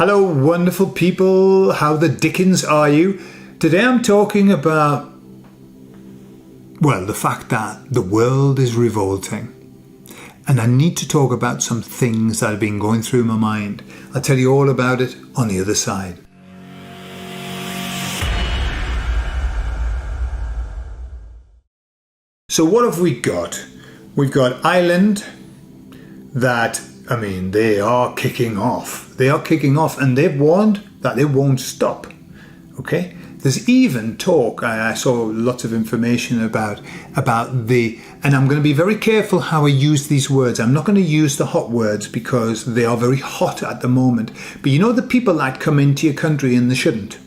Hello, wonderful people. How the dickens are you? Today I'm talking about, well, the fact that the world is revolting. And I need to talk about some things that have been going through my mind. I'll tell you all about it on the other side. So what have we got? We've got Ireland that, they are kicking off. They are kicking off and they've warned that they won't stop. Okay? There's even talk, I saw lots of information about and I'm going to be very careful how I use these words. I'm not going to use the hot words because they are very hot at the moment. But you know the people that come into your country and they shouldn't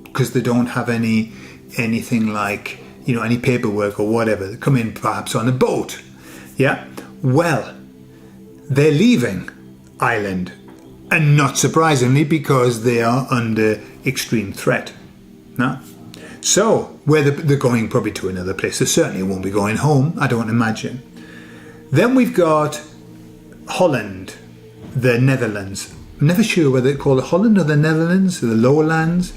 because they don't have anything like, any paperwork or whatever. They come in perhaps on a boat. Yeah? Well, they're leaving Ireland. And not surprisingly because they are under extreme threat. No? So, where they're going probably to another place. They certainly won't be going home, I don't imagine. Then we've got Holland, the Netherlands. I'm never sure whether they call it Holland or the Netherlands, or the Lowlands.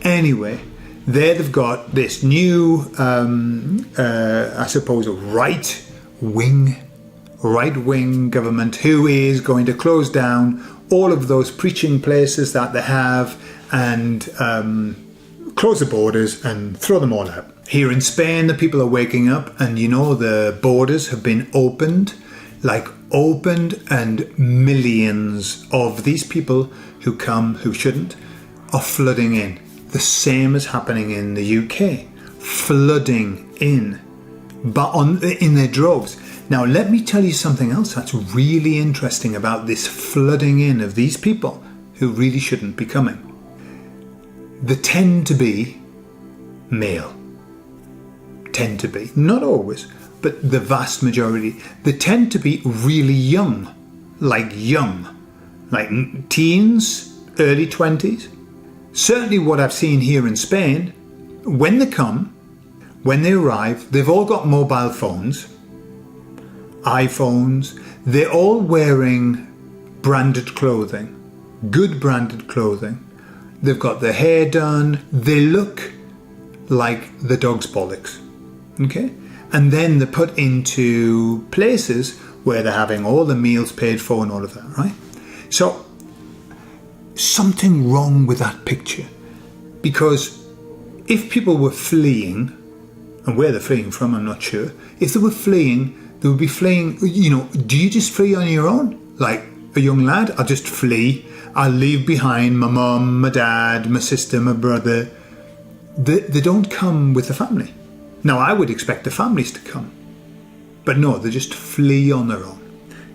Anyway, there they've got this new, I suppose, a right-wing government who is going to close down all of those preaching places that they have and close the borders and throw them all out. Here in Spain, the people are waking up and the borders have been opened, and millions of these people who come, who shouldn't, are flooding in. The same is happening in the UK. Flooding in, but in their droves. Now, let me tell you something else that's really interesting about this flooding in of these people who really shouldn't be coming. They tend to be male. Tend to be. Not always, but the vast majority. They tend to be really young. Like teens, early 20s. Certainly what I've seen here in Spain, when they come, when they arrive, they've all got mobile phones, iPhones. They're all wearing branded clothing, good branded clothing. They've got their hair done. They look like the dog's bollocks. Okay? And then they're put into places where they're having all the meals paid for and all of that, right? So, something wrong with that picture. Because if people were fleeing, and where they're fleeing from, I'm not sure. If they were fleeing, they would be fleeing, do you just flee on your own? Like a young lad, I'll just flee. I'll leave behind my mum, my dad, my sister, my brother. They don't come with the family. Now, I would expect the families to come. But no, they just flee on their own.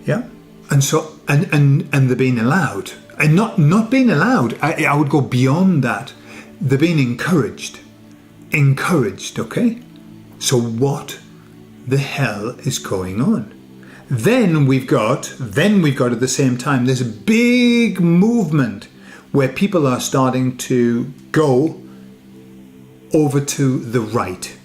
Yeah? And so, and they're being allowed. And not being allowed, I would go beyond that. They're being encouraged. Encouraged, okay? So what the hell is going on? Then we've got at the same time, there's a big movement where people are starting to go over to the right.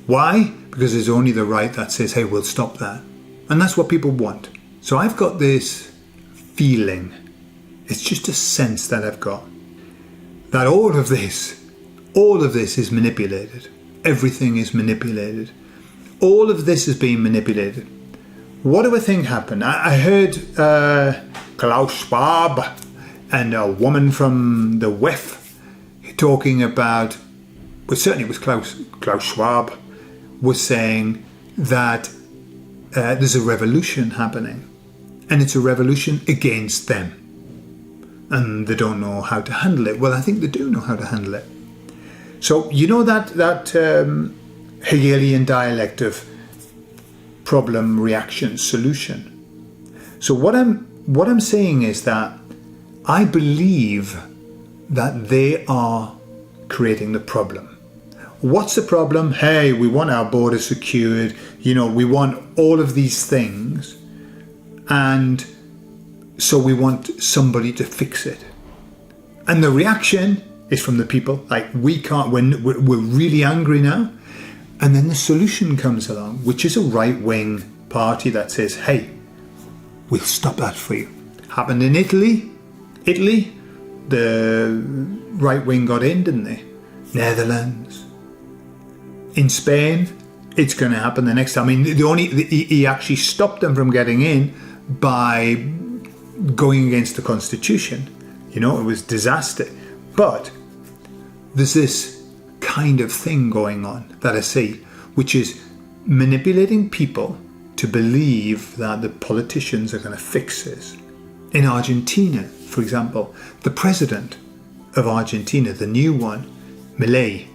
Why? Because there's only the right that says, hey, we'll stop that. And that's what people want. So I've got this feeling, it's just a sense that I've got, that all of this is manipulated. Everything is manipulated. All of this is being manipulated. What do I think happened? I heard Klaus Schwab and a woman from the WEF talking about, well, certainly it was Klaus Schwab, was saying that there's a revolution happening. And it's a revolution against them. And they don't know how to handle it. Well, I think they do know how to handle it. So, that Hegelian dialect of problem, reaction, solution. So what I'm saying is that I believe that they are creating the problem. What's the problem? Hey, we want our border secured. We want all of these things. And so we want somebody to fix it. And the reaction is from the people. Like, we can't, we're really angry now. And then the solution comes along, which is a right-wing party that says, hey, we'll stop that for you. Happened in Italy, the right wing got in, didn't they? Netherlands. In Spain, it's going to happen the next time. I mean, he actually stopped them from getting in by going against the constitution. You know, it was disaster. But there's this kind of thing going on that I see, which is manipulating people to believe that the politicians are going to fix this. In Argentina, for example, the president of Argentina, the new one, Milei,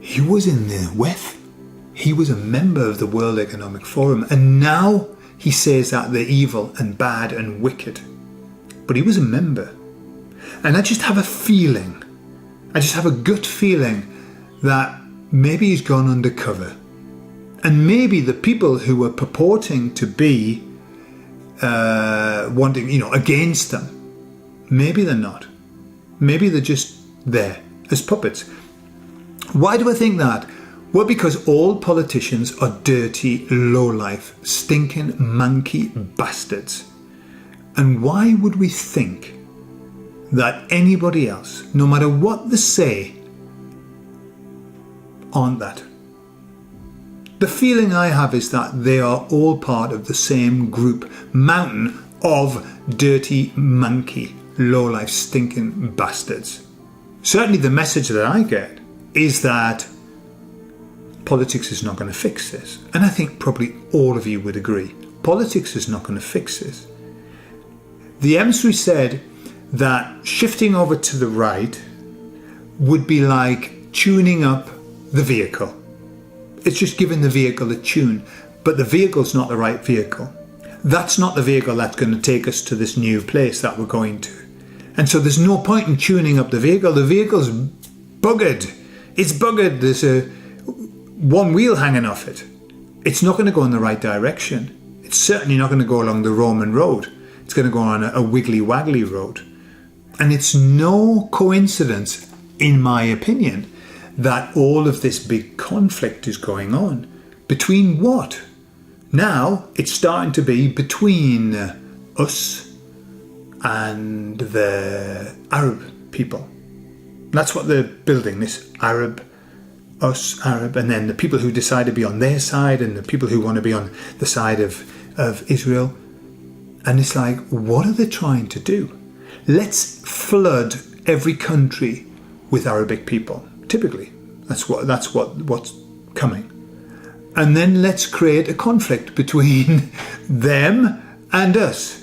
he was in the WEF. He was a member of the World Economic Forum, and now he says that they're evil and bad and wicked. But he was a member. And I just have a feeling, I just have a gut feeling that maybe he's gone undercover. And maybe the people who are purporting to be wanting, against them, maybe they're not. Maybe they're just there as puppets. Why do I think that? Well, because all politicians are dirty, low-life, stinking, monkey bastards. And why would we think that anybody else, no matter what they say, aren't that? The feeling I have is that they are all part of the same group, mountain of dirty, monkey, low-life, stinking bastards. Certainly the message that I get is that politics is not going to fix this. And I think probably all of you would agree. Politics is not going to fix this. The emissary said that shifting over to the right would be like tuning up the vehicle. It's just giving the vehicle a tune, but the vehicle's not the right vehicle. That's not the vehicle that's going to take us to this new place that we're going to. And so there's no point in tuning up the vehicle. The vehicle's buggered. It's buggered. There's one wheel hanging off it. It's not going to go in the right direction. It's certainly not going to go along the Roman road. It's going to go on a wiggly-waggly road. And it's no coincidence, in my opinion, that all of this big conflict is going on. Between what? Now it's starting to be between us and the Arab people. That's what they're building, this Arab, and then the people who decide to be on their side and the people who want to be on the side of Israel. And it's like, what are they trying to do? Let's flood every country with Arabic people. Typically, that's what's coming. And then let's create a conflict between them and us.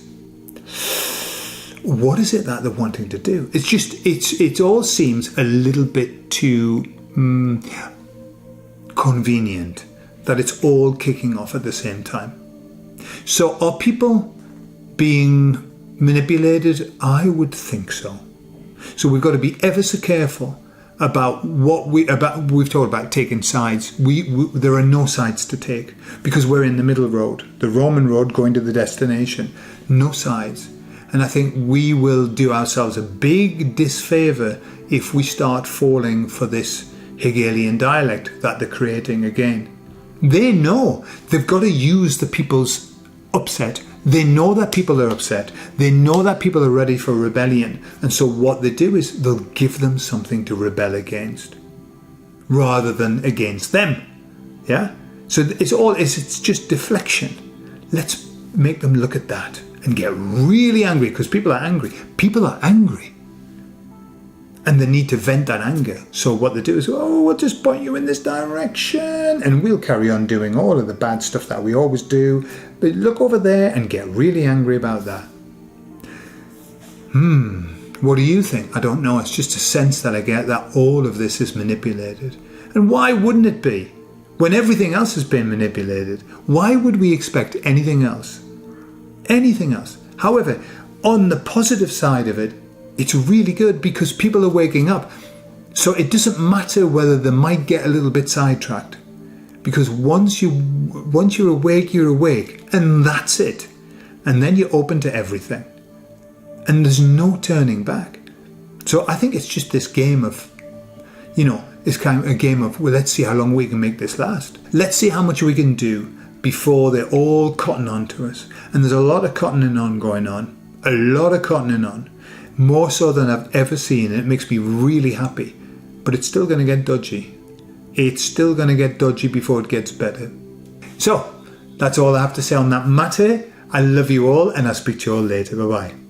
What is it that they're wanting to do? It's just, it all seems a little bit too convenient that it's all kicking off at the same time. So are people being manipulated? I would think so. So we've got to be ever so careful about we've talked about taking sides. There are no sides to take because we're in the middle road, the Roman road going to the destination. No sides. And I think we will do ourselves a big disfavour if we start falling for this Hegelian dialect that they're creating again. They know they've got to use the people's upset. They know that people are upset. They know that people are ready for rebellion. And so what they do is they'll give them something to rebel against rather than against them. Yeah? So it's just deflection. Let's make them look at that and get really angry because people are angry. People are angry. And they need to vent that anger. So what they do is, we'll just point you in this direction and we'll carry on doing all of the bad stuff that we always do. But look over there and get really angry about that. What do you think? I don't know. It's just a sense that I get that all of this is manipulated. And why wouldn't it be? When everything else has been manipulated, why would we expect anything else? Anything else? However, on the positive side of it, it's really good because people are waking up. So it doesn't matter whether they might get a little bit sidetracked. Because once you're awake, you're awake. And that's it. And then you're open to everything. And there's no turning back. So I think it's just this game of, it's kind of a game of, well, let's see how long we can make this last. Let's see how much we can do before they're all cotton on to us. And there's a lot of cottoning on going on. A lot of cottoning on. more so than I've ever seen, and it makes me really happy. But it's still going to get dodgy. It's still going to get dodgy before it gets better. So, that's all I have to say on that matter. I love you all, and I'll speak to you all later. Bye-bye.